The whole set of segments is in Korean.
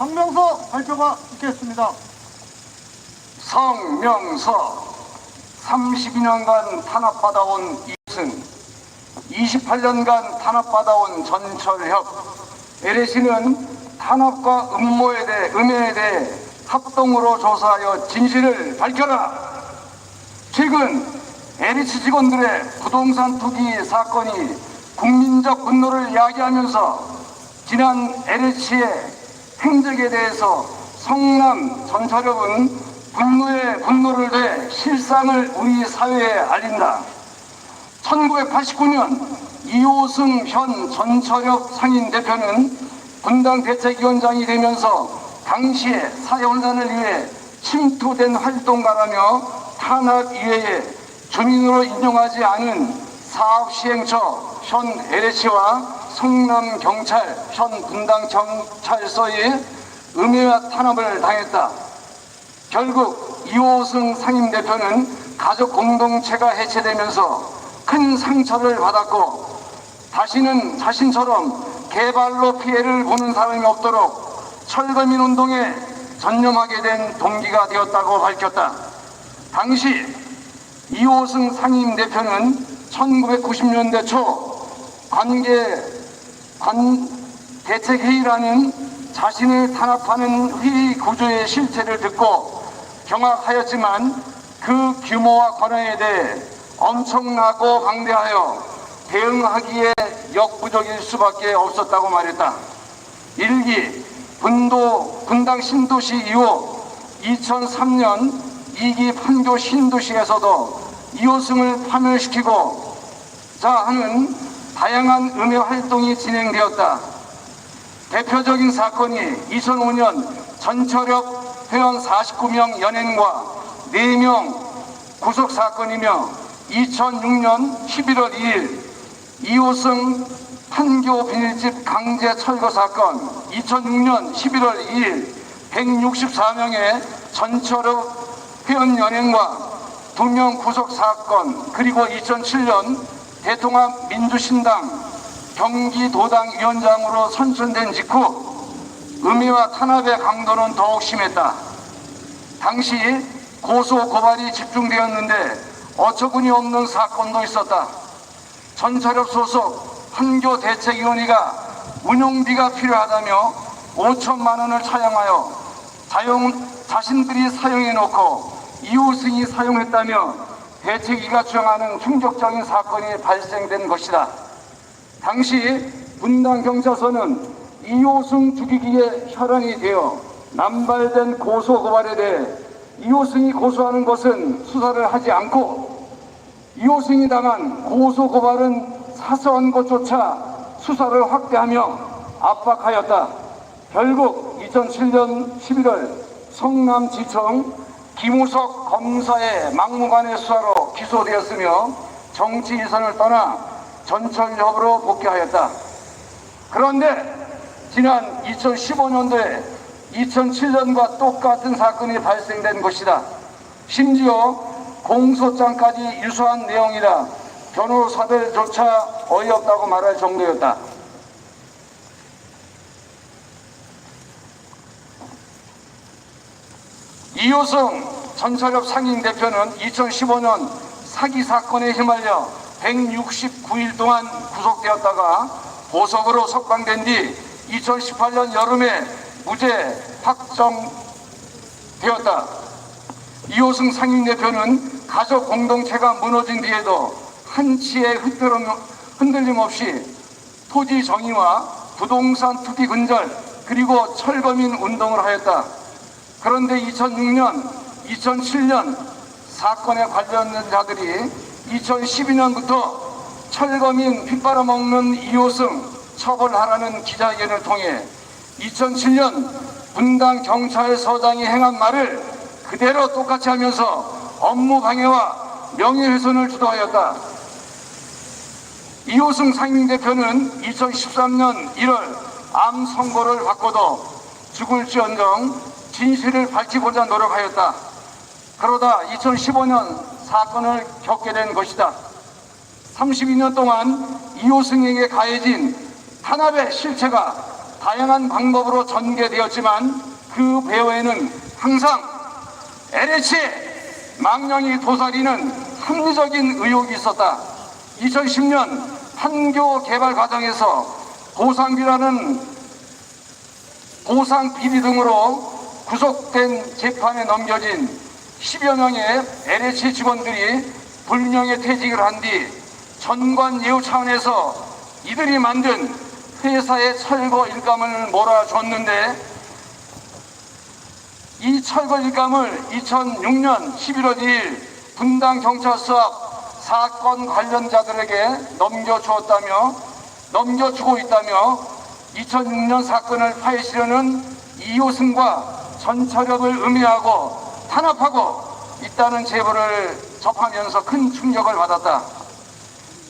성명서 발표가 있겠습니다. 성명서. 32년간 탄압받아온 이승, 28년간 탄압받아온 전철협, LH는 탄압과 음해에 대해 합동으로 조사하여 진실을 밝혀라. 최근 LH 직원들의 부동산 투기 사건이 국민적 분노를 야기하면서 지난 LH의 행적에 대해서 성남 전철협은 분노에 분노를 내 실상을 우리 사회에 알린다. 1989년 이호승 현 전철협 상인 대표는 분당 대책위원장이 되면서 당시의 사회혼란을 위해 침투된 활동가라며 탄압 이외에 주민으로 인정하지 않은 사업시행처 현 LH와 성남경찰 현 분당경찰서에 음해와 탄압을 당했다. 결국 이호승 상임대표는 가족 공동체가 해체되면서 큰 상처를 받았고 다시는 자신처럼 개발로 피해를 보는 사람이 없도록 철거민 운동에 전념하게 된 동기가 되었다고 밝혔다. 당시 이호승 상임대표는 1990년대 초 대책회의라는 자신을 탄압하는 회의 구조의 실체를 듣고 경악하였지만 그 규모와 권한에 대해 엄청나고 방대하여 대응하기에 역부족일 수밖에 없었다고 말했다. 일기 분당 신도시 이후 2003년 2기 판교 신도시에서도 이호승을 파멸시키고자 하는 다양한 음해 활동이 진행되었다. 대표적인 사건이 2005년 전철협 회원 49명 연행과 4명 구속 사건이며 2006년 11월 2일 이호승 판교 비닐집 강제 철거 사건, 2006년 11월 2일 164명의 전철협 회원 연행과 2명 구속 사건, 그리고 2007년 대통합 민주신당 경기도당 위원장으로 선출된 직후 음해와 탄압의 강도는 더욱 심했다. 당시 고소 고발이 집중되었는데 어처구니 없는 사건도 있었다. 전철협 소속 판교 대책위원회가 운용비가 필요하다며 5천만 원을 차용하여 자신들이 사용해놓고 이호승이 사용했다며 대책위가 주장하는 충격적인 사건이 발생된 것이다. 당시 분당경찰서는 이호승 죽이기에 혈안이 되어 남발된 고소 고발에 대해 이호승이 고소하는 것은 수사를 하지 않고 이호승이 당한 고소 고발은 사소한 것조차 수사를 확대하며 압박하였다. 결국 2007년 11월 성남지청 김우석 검사의 막무가내 수사로 기소되었으며 정치 이선을 떠나 전철협으로 복귀하였다. 그런데 지난 2015년도에 2007년과 똑같은 사건이 발생된 것이다. 심지어 공소장까지 유사한 내용이라 변호사들조차 어이없다고 말할 정도였다. 이호승 전철협 상임대표는 2015년 사기 사건에 휘말려 169일 동안 구속되었다가 보석으로 석방된 뒤 2018년 여름에 무죄 확정되었다. 이호승 상임대표는 가족 공동체가 무너진 뒤에도 한치의 흔들림 없이 토지 정의와 부동산 투기 근절 그리고 철거민 운동을 하였다. 그런데 2006년, 2007년 사건에 관련된 자들이 2012년부터 철거민 핏바라먹는 이호승 처벌하라는 기자회견을 통해 2007년 분당경찰서장이 행한 말을 그대로 똑같이 하면서 업무 방해와 명예훼손을 주도하였다. 이호승 상임대표는 2013년 1월 암 선고를 받고도 죽을지언정 진실을 밝히고자 노력하였다. 그러다 2015년 사건을 겪게 된 것이다. 32년 동안 이호승에게 가해진 탄압의 실체가 다양한 방법으로 전개되었지만 그 배후에는 항상 LH의 망령이 도사리는 합리적인 의혹이 있었다. 2010년 판교 개발 과정에서 보상 비리 등으로 구속된 재판에 넘겨진 10여 명의 LH 직원들이 불명예 퇴직을 한 뒤 전관 예우 차원에서 이들이 만든 회사의 철거 일감을 몰아줬는데, 이 철거 일감을 2006년 11월 2일 분당 경찰서 앞 사건 관련자들에게 넘겨주고 있다며 2006년 사건을 파헤치려는 이호승과 전철협을 음해하고 탄압하고 있다는 제보를 접하면서 큰 충격을 받았다.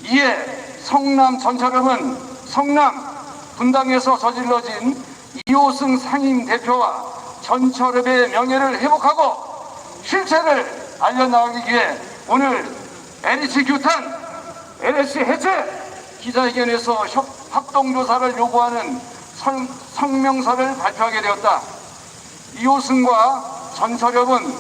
이에 성남 전철협은 성남 분당에서 저질러진 이호승 상임 대표와 전철협의 명예를 회복하고 실체를 알려나가기 위해 오늘 LH 규탄, LH 해체 기자회견에서 합동조사를 요구하는 성명서를 발표하게 되었다. 이호승과 전철협은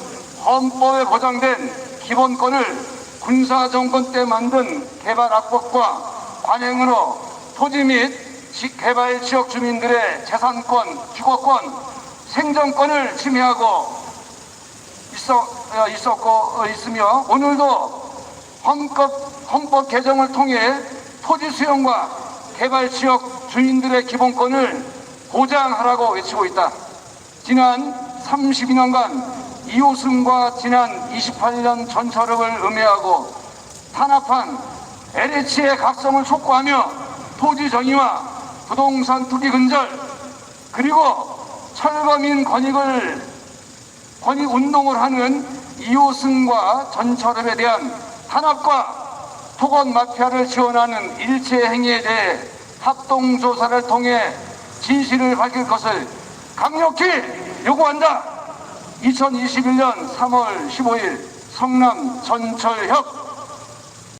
헌법에 보장된 기본권을 군사정권 때 만든 개발 악법과 관행으로 토지 및 개발 지역 주민들의 재산권, 주거권, 생존권을 침해하고 있으며 오늘도 헌법 개정을 통해 토지 수용과 개발 지역 주민들의 기본권을 보장하라고 외치고 있다. 지난 32년간 이호승과 지난 28년 전철협을 음해하고 탄압한 LH의 각성을 촉구하며 토지 정의와 부동산 투기 근절, 그리고 철거민 권익 운동을 하는 이호승과 전철협에 대한 탄압과 토건 마피아를 지원하는 일체 행위에 대해 합동조사를 통해 진실을 밝힐 것을 강력히 요구한다. 2021년 3월 15일 성남 전철협